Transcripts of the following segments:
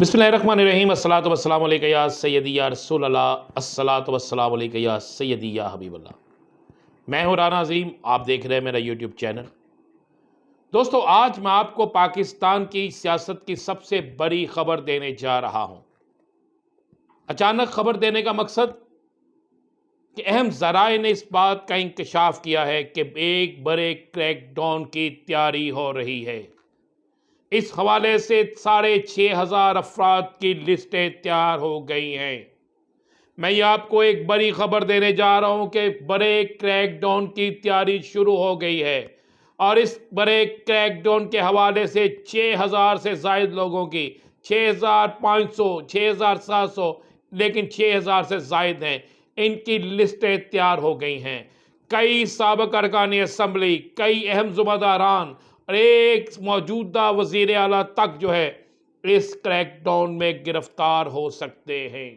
बिस्मिल्लाहिर्रहमानिर्रहीम अस्सलातु वस्सलामु अलैका या सय्यदी या रसूल अल्लाह अस्सलातु वस्सलामु अलैका या सय्यदी या हबीबल्लाह। मैं हूँ राना अज़ीम, आप देख रहे हैं मेरा यूट्यूब चैनल। दोस्तों, आज मैं आपको पाकिस्तान की सियासत की सबसे बड़ी खबर देने जा रहा हूँ। अचानक खबर देने का मकसद कि अहम ज़राए ने इस बात का इंकशाफ किया है कि एक बड़े क्रैकडाउन की तैयारी हो रही है। इस हवाले से 6,500 अफराद की लिस्टें तैयार हो गई हैं। मैं ये आपको एक बड़ी खबर देने जा रहा हूं कि बड़े क्रैकडाउन की तैयारी शुरू हो गई है और इस बड़े क्रैकडाउन के हवाले से 6,000 से ज़ायद लोगों की 6,500 6,700 लेकिन 6,000 से ज़ायद हैं, इनकी लिस्टें तैयार हो गई हैं। कई साबिक़ अरकान असम्बली, कई अहम ज़िम्मेदारान और एक मौजूदा वज़ीर आला तक जो है इस क्रैकडाउन में गिरफ्तार हो सकते हैं।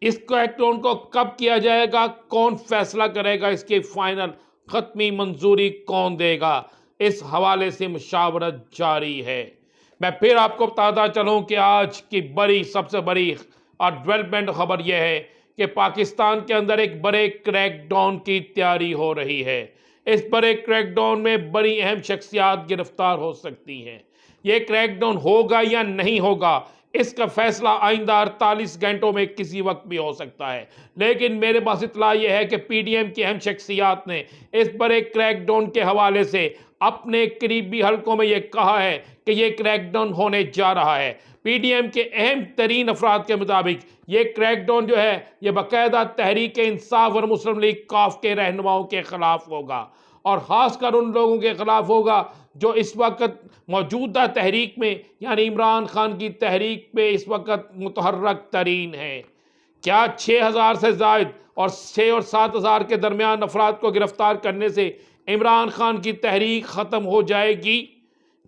इस क्रैकडाउन को कब किया जाएगा, कौन फैसला करेगा, इसकी फाइनल खत्मी मंजूरी कौन देगा, इस हवाले से मुशावरत जारी है। मैं फिर आपको बताता चलूं कि आज की बड़ी सबसे बड़ी और डेवलपमेंट खबर यह है कि पाकिस्तान के अंदर एक बड़े क्रैकडाउन की तैयारी हो रही है। इस बड़े क्रैकडाउन में बड़ी अहम शख्सियात गिरफ्तार हो सकती हैं। ये क्रैकडाउन होगा या नहीं होगा, इसका फैसला आइंदा 48 घंटों में किसी वक्त भी हो सकता है। लेकिन मेरे पास इत्तला यह है कि पीडीएम की अहम शख्सियात ने इस बड़े क्रैकडाउन के हवाले से अपने करीबी हलकों में यह कहा है कि यह क्रैकडाउन होने जा रहा है। पीडीएम के अहम तरीन अफराद के मुताबिक ये क्रैकडाउन जो है ये बाकायदा तहरीक इंसाफ और मुस्लिम लीग काफ के रहनुमाओं के खिलाफ होगा और ख़ासकर उन लोगों के खिलाफ होगा जो इस वक्त मौजूदा तहरीक में यानी इमरान खान की तहरीक में इस वक्त मुतहर्रक तरीन है। क्या 6,000 से ज़ायद और 6 और 7,000 के दरमियान अफराद को गिरफ्तार करने से इमरान खान की तहरीक ख़त्म हो जाएगी?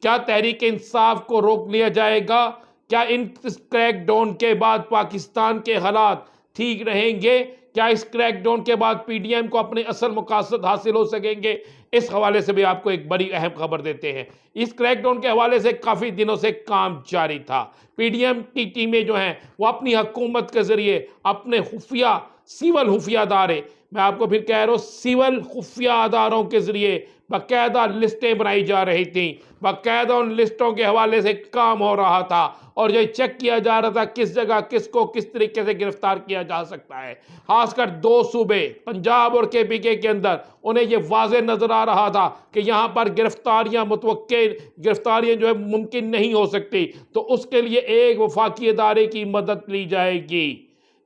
क्या तहरीक इंसाफ को रोक लिया जाएगा? क्या इन क्रैकडाउन के बाद पाकिस्तान के हालात ठीक रहेंगे? क्या इस क्रैकडाउन के बाद पीडीएम को अपने असल मकासद हासिल हो सकेंगे? इस हवाले से भी आपको एक बड़ी अहम खबर देते हैं। इस क्रैकडाउन के हवाले से काफ़ी दिनों से काम जारी था। पीडीएम की टीमें जो हैं वो अपनी हुकूमत के ज़रिए अपने खुफिया सिविल खुफिया अदारे, मैं आपको फिर कह रहा हूँ सिविल खुफिया अदारों के ज़रिए बाकायदा लिस्टें बनाई जा रही थी। बाकायदा उन लिस्टों के हवाले से काम हो रहा था और ये चेक किया जा रहा था किस जगह किसको किस तरीके से गिरफ्तार किया जा सकता है। खासकर 2 सूबे पंजाब और केपीके के अंदर उन्हें ये वाज़ेह नज़र आ रहा था कि यहाँ पर गिरफ्तारियाँ जो है मुमकिन नहीं हो सकती, तो उसके लिए एक वफाकी अदारे की मदद ली जाएगी।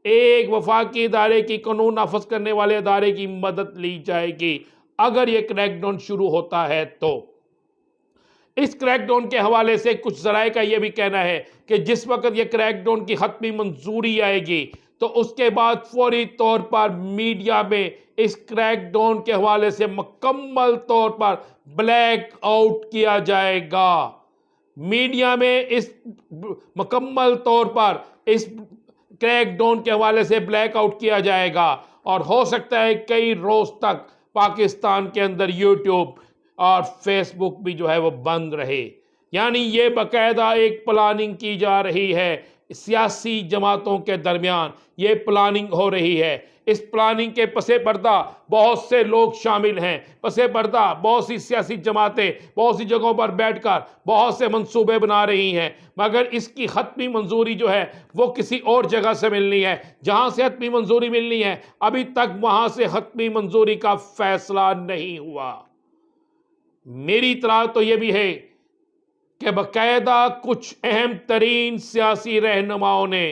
एक वफाकी इदारे की कानून नाफज करने वाले इदारे की मदद ली जाएगी अगर ये क्रैकडाउन शुरू होता है। तो इस क्रैकडाउन के हवाले से कुछ ज़राए का यह भी कहना है कि जिस वक्त ये क्रैकडाउन की हतमी मंजूरी आएगी तो उसके बाद फौरी तौर पर मीडिया में इस क्रैकडाउन के हवाले से मुकम्मल तौर पर ब्लैक आउट किया जाएगा। मीडिया में इस मुकम्मल तौर पर इस क्रैकडाउन के हवाले से ब्लैकआउट किया जाएगा और हो सकता है कई रोज तक पाकिस्तान के अंदर यूट्यूब और फेसबुक भी जो है वो बंद रहे। यानी ये बाकायदा एक प्लानिंग की जा रही है, सियासी जमातों के दरमियान ये प्लानिंग हो रही है। इस प्लानिंग के पसे पर्दा बहुत से लोग शामिल हैं, पसे पर्दा बहुत सी सियासी जमातें बहुत सी जगहों पर बैठकर बहुत से मंसूबे बना रही हैं, मगर इसकी हतमी मंजूरी जो है वो किसी और जगह से मिलनी है। जहां से हतमी मंजूरी मिलनी है अभी तक वहां से हतमी मंजूरी का फैसला नहीं हुआ। मेरी इत्तला तो ये भी है कि बाकायदा कुछ अहम तरीन सियासी रहनुमाओं ने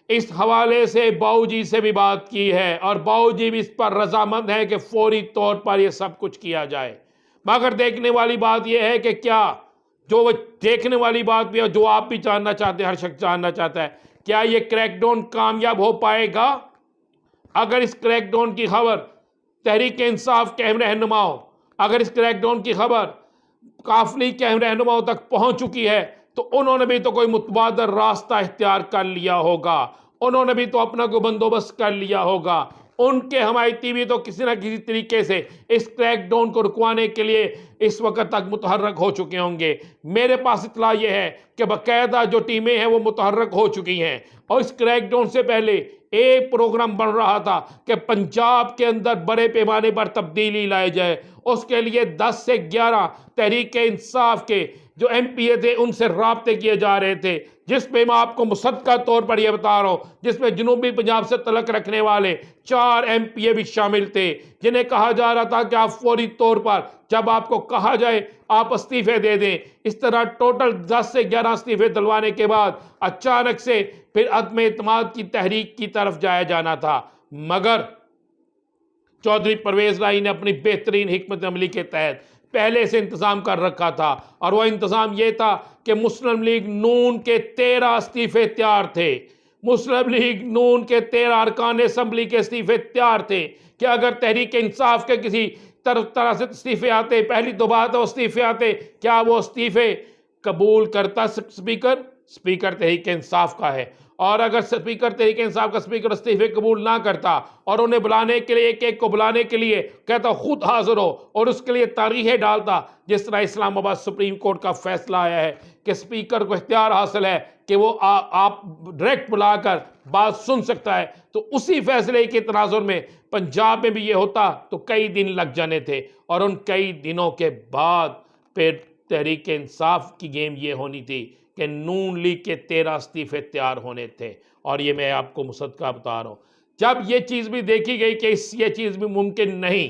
इस हवाले से बाऊजी से भी बात की है और बाऊजी भी इस पर रजामंद है कि फौरी तौर पर यह सब कुछ किया जाए। मगर देखने वाली बात यह है कि क्या जो वो देखने वाली बात भी है, जो आप भी जानना चाहते हैं, हर शख्स जानना चाहता है, क्या ये क्रैकडाउन कामयाब हो पाएगा? अगर इस क्रैकडाउन की खबर तहरीक इंसाफ के अहम रहनुमाओं, अगर इस क्रैकडाउन की खबर काफली के अहम रहनुमाओं तक पहुंच चुकी है तो उन्होंने भी तो कोई मुतबादल रास्ता इख्तियार कर लिया होगा, उन्होंने भी तो अपना कोई बंदोबस्त कर लिया होगा। उनके हमायती भी तो किसी ना किसी तरीके से इस क्रैकडाउन को रुकवाने के लिए इस वक्त तक मुतहर्रक हो चुके होंगे। मेरे पास इतला यह है कि बाकायदा जो टीमें हैं वो मुतहर्रक हो चुकी हैं और इस क्रैकडाउन से पहले एक प्रोग्राम बन रहा था कि पंजाब के अंदर बड़े पैमाने पर तब्दीली लाई जाए। उसके लिए 10 से 11 तहरीक इंसाफ के जो MPA थे उनसे राब्ते किए जा रहे थे, जिसमें मैं आपको मुसद्दका तौर पर यह बता रहा हूँ, जिसमें जनूबी पंजाब से तलक रखने वाले 4 MPA भी शामिल थे, जिन्हें कहा जा रहा था कि आप फौरी तौर पर जब आपको कहा जाए आप इस्तीफे दे दें। इस तरह टोटल 10 से 11 इस्तीफे दिलवाने के बाद अचानक से फिर अदम एतमाद की तहरीक की तरफ जाया जाना था, मगर चौधरी परवेज राही ने अपनी बेहतरीन हिकमत अमली के तहत पहले से इंतजाम कर रखा था और वह इंतजाम यह था कि मुस्लिम लीग नून के 13 इस्तीफे तैयार थे। मुस्लिम लीग नून के 13 अरकान असम्बली के इस्तीफे तैयार थे कि अगर तहरीक इंसाफ के किसी तरह से इस्तीफे आते, पहली तो बात है इस्तीफे आते, क्या वो इस्तीफे कबूल करता स्पीकर तहरीक इंसाफ का है। और अगर स्पीकर तहरीक इंसाफ का स्पीकर इस्तीफे कबूल ना करता और उन्हें बुलाने के लिए एक को बुलाने के लिए कहता खुद हाजिर हो और उसके लिए तारीखें डालता, जिस तरह इस्लामाबाद सुप्रीम कोर्ट का फैसला आया है कि स्पीकर को इख्तियार हासिल है कि वो आप डायरेक्ट बुलाकर बात सुन सकता है, तो उसी फैसले के तनाजुर में पंजाब में भी ये होता तो कई दिन लग जाने थे और उन कई दिनों के बाद फिर तहरीक इंसाफ की गेम ये होनी थी कि नून लीग के 13 इस्तीफे तैयार होने थे। और ये मैं आपको मुसद्दका बता रहा हूँ, जब ये चीज़ भी देखी गई कि ये चीज़ भी मुमकिन नहीं,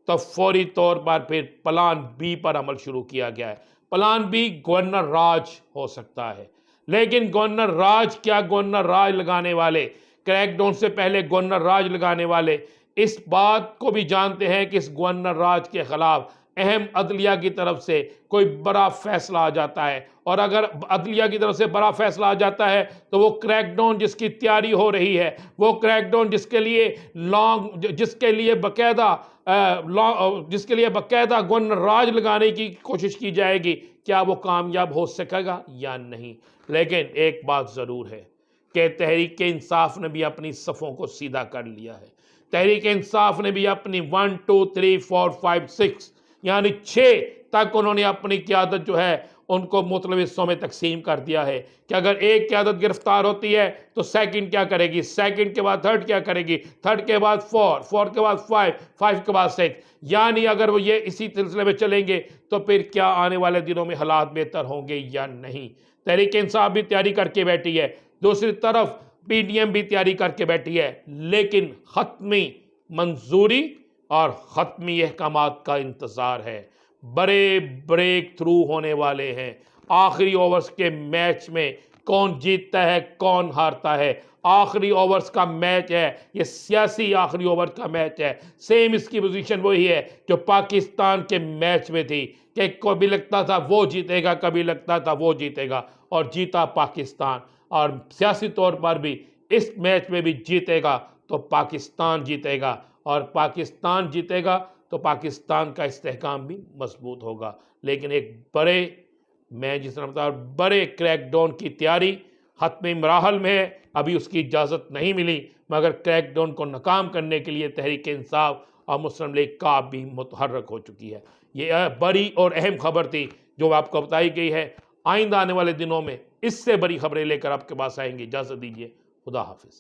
तो फौरी तौर पर फिर प्लान बी पर अमल शुरू किया गया है। प्लान बी गवर्नर राज हो सकता है, लेकिन गवर्नर राज क्या, गवर्नर राज लगाने वाले, क्रैकडाउन से पहले गवर्नर राज लगाने वाले इस बात को भी जानते हैं कि इस गवर्नर राज के खिलाफ अहम अदलिया की तरफ से कोई बड़ा फैसला आ जाता है, और अगर अदलिया की तरफ से बड़ा फैसला आ जाता है तो वो क्रैकडाउन जिसकी तैयारी हो रही है, वो क्रैकडाउन जिसके लिए बकायदा गवर्नर राज लगाने की कोशिश की जाएगी, क्या वो कामयाब हो सकेगा या नहीं। लेकिन एक बात ज़रूर है कि तहरीक इंसाफ ने भी अपनी सफ़ों को सीधा कर लिया है। तहरीक इंसाफ ने भी अपनी 1 2 3 4 5 6 यानी 6 तक उन्होंने अपनी क़यादत जो है उनको मुख्तलिफ हिस्सों में तकसीम कर दिया है कि अगर एक क़यादत गिरफ्तार होती है तो सेकंड क्या करेगी, सेकंड के बाद थर्ड क्या करेगी, थर्ड के बाद फोर के बाद फाइव के बाद 6, यानी अगर वो ये इसी सिलसिले में चलेंगे तो फिर क्या आने वाले दिनों में हालात बेहतर होंगे या नहीं। तहरीक इंसाफ भी तैयारी करके बैठी है, दूसरी तरफ PDM भी तैयारी करके बैठी है, लेकिन ख़त्मी मंजूरी और ख़त्मी अहकामात का इंतज़ार है। बड़े ब्रेक थ्रू होने वाले हैं। आखिरी ओवर्स के मैच में कौन जीतता है कौन हारता है, आखिरी ओवर्स का मैच है, ये सियासी आखिरी ओवर का मैच है। सेम इसकी पोजीशन वही है जो पाकिस्तान के मैच में थी कि कभी लगता था वो जीतेगा, कभी लगता था वो जीतेगा, और जीता पाकिस्तान। और सियासी तौर पर भी इस मैच में भी जीतेगा तो पाकिस्तान जीतेगा, और पाकिस्तान जीतेगा तो पाकिस्तान का इस्तेहकाम भी मजबूत होगा। लेकिन एक मैं जिस तरह बता बड़े क्रैकडाउन की तैयारी हतमी मराहल में है, अभी उसकी इजाज़त नहीं मिली, मगर क्रैकडाउन को नाकाम करने के लिए तहरीक इंसाफ और मुस्लिम लीग का भी मुतहर्रक हो चुकी है। ये बड़ी और अहम खबर थी जो आपको बताई गई है। आइंदा आने वाले दिनों में इससे बड़ी खबरें लेकर आपके पास आएंगी। इजाज़त दीजिए, खुदा हाफिज़।